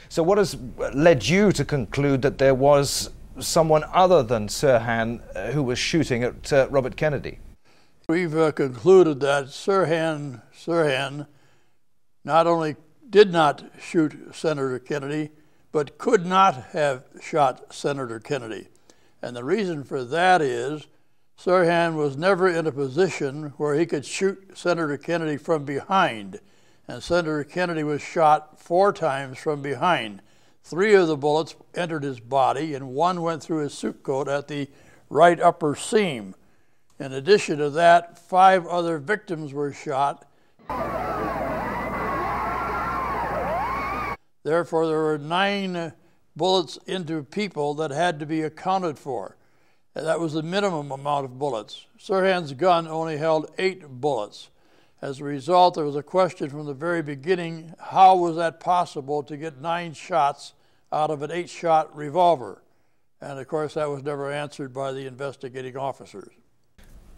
So what has led you to conclude that there was someone other than Sirhan who was shooting at Robert Kennedy? We've concluded that Sirhan not only did not shoot Senator Kennedy, but could not have shot Senator Kennedy. And the reason for that is Sirhan was never in a position where he could shoot Senator Kennedy from behind. And Senator Kennedy was shot 4 times from behind. 3 of the bullets entered his body, and 1 went through his suit coat at the right upper seam. In addition to that, 5 other victims were shot. Therefore, there were 9 bullets into people that had to be accounted for. And that was the minimum amount of bullets. Sirhan's gun only held 8 bullets. As a result, there was a question from the very beginning, how was that possible to get 9 shots out of an 8-shot revolver? And of course, that was never answered by the investigating officers.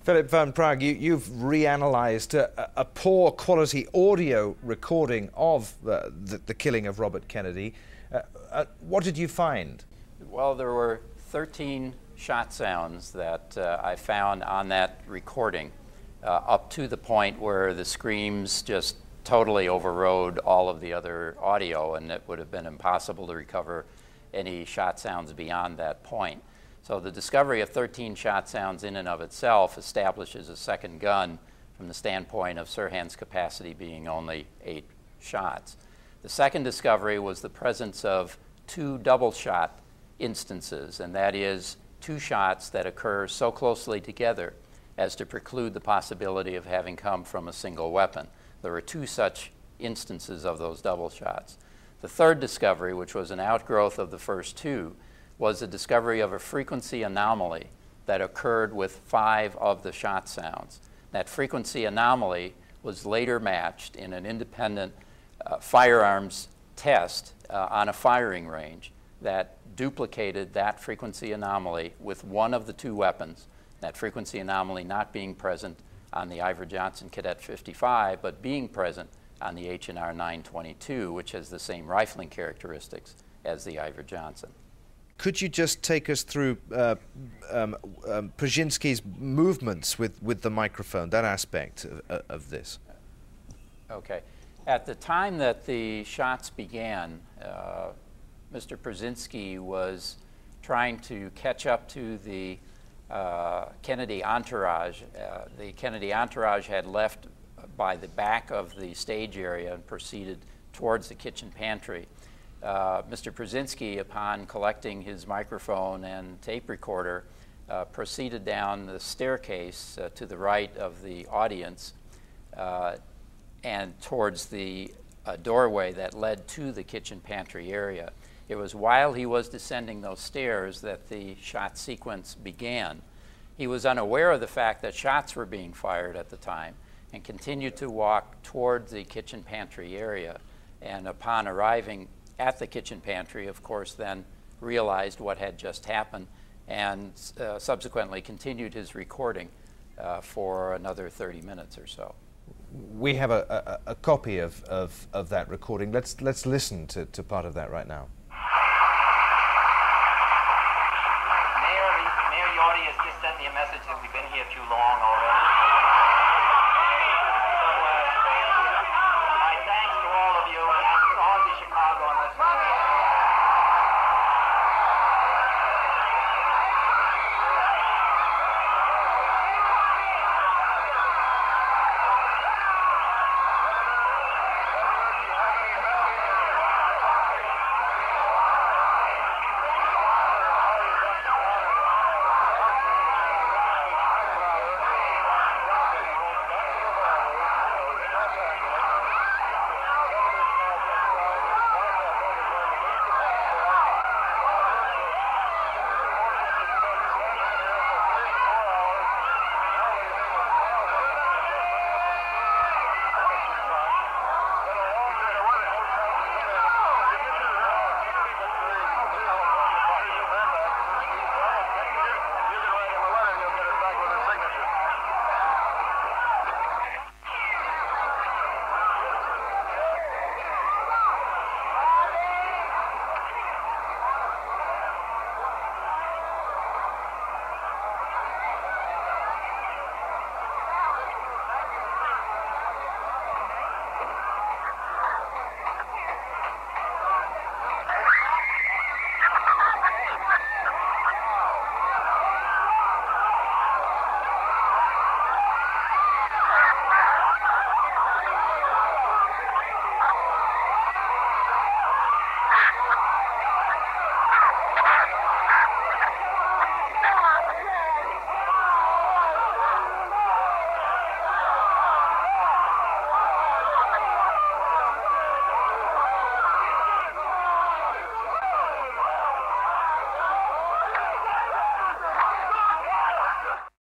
Philip Van Praag, you've reanalyzed a poor quality audio recording of the killing of Robert Kennedy. What did you find? Well, there were 13 shot sounds that I found on that recording, up to the point where the screams just totally overrode all of the other audio, and it would have been impossible to recover any shot sounds beyond that point. So the discovery of 13 shot sounds in and of itself establishes a second gun from the standpoint of Sirhan's capacity being only 8 shots. The second discovery was the presence of 2 double shot instances, and that is 2 shots that occur so closely together as to preclude the possibility of having come from a single weapon. There were 2 such instances of those double shots. The third discovery, which was an outgrowth of the first 2, was the discovery of a frequency anomaly that occurred with 5 of the shot sounds. That frequency anomaly was later matched in an independent firearms test on a firing range that duplicated that frequency anomaly with one of the 2 weapons, that frequency anomaly not being present on the Ivor Johnson Cadet 55, but being present on the H&R 922, which has the same rifling characteristics as the Ivor Johnson. Could you just take us through Pruszynski's movements with the microphone, that aspect of this? Okay. At the time that the shots began, Mr. Pruszynski was trying to catch up to the Kennedy entourage. The Kennedy entourage had left by the back of the stage area and proceeded towards the kitchen pantry. Mr. Pruszynski, upon collecting his microphone and tape recorder, proceeded down the staircase to the right of the audience and towards the doorway that led to the kitchen pantry area. It was while he was descending those stairs that the shot sequence began. He was unaware of the fact that shots were being fired at the time and continued to walk towards the kitchen pantry area. And upon arriving at the kitchen pantry, of course, then realized what had just happened and subsequently continued his recording for another 30 minutes or so. We have a copy of that recording. Let's listen to part of that right now. Mayor Yorty has just sent me a message that we've been here too long already. My thanks to all of you, and to Ozzy Chicago and listeners.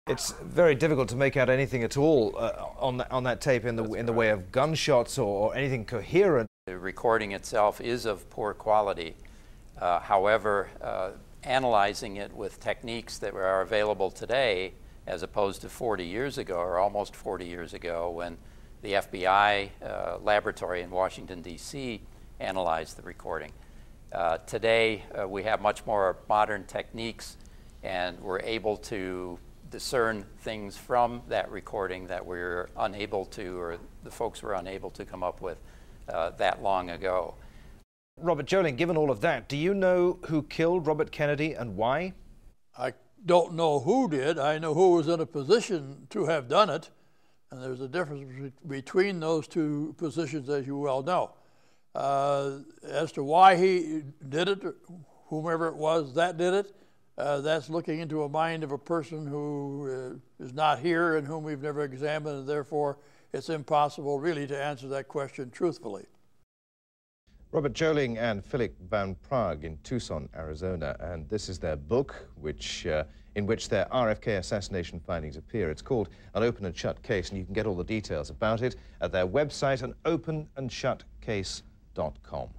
It's very difficult to make out anything at all on that tape in the way of gunshots or anything coherent. The recording itself is of poor quality. However, analyzing it with techniques that are available today, as opposed to 40 years ago, or almost 40 years ago, when the FBI laboratory in Washington, D.C. analyzed the recording. Today, we have much more modern techniques, and we're able to discern things from that recording that we're unable to, or the folks were unable to come up with that long ago. Robert Joling, given all of that, do you know who killed Robert Kennedy and why? I don't know who did. I know who was in a position to have done it, and there's a difference between those two positions, as you well know. As to why he did it, whomever it was that did it, that's looking into a mind of a person who is not here and whom we've never examined, and therefore it's impossible really to answer that question truthfully. Robert Joling and Philip Van Praag in Tucson, Arizona, and this is their book, in which their RFK assassination findings appear. It's called An Open and Shut Case, and you can get all the details about it at their website, anopenandshutcase.com.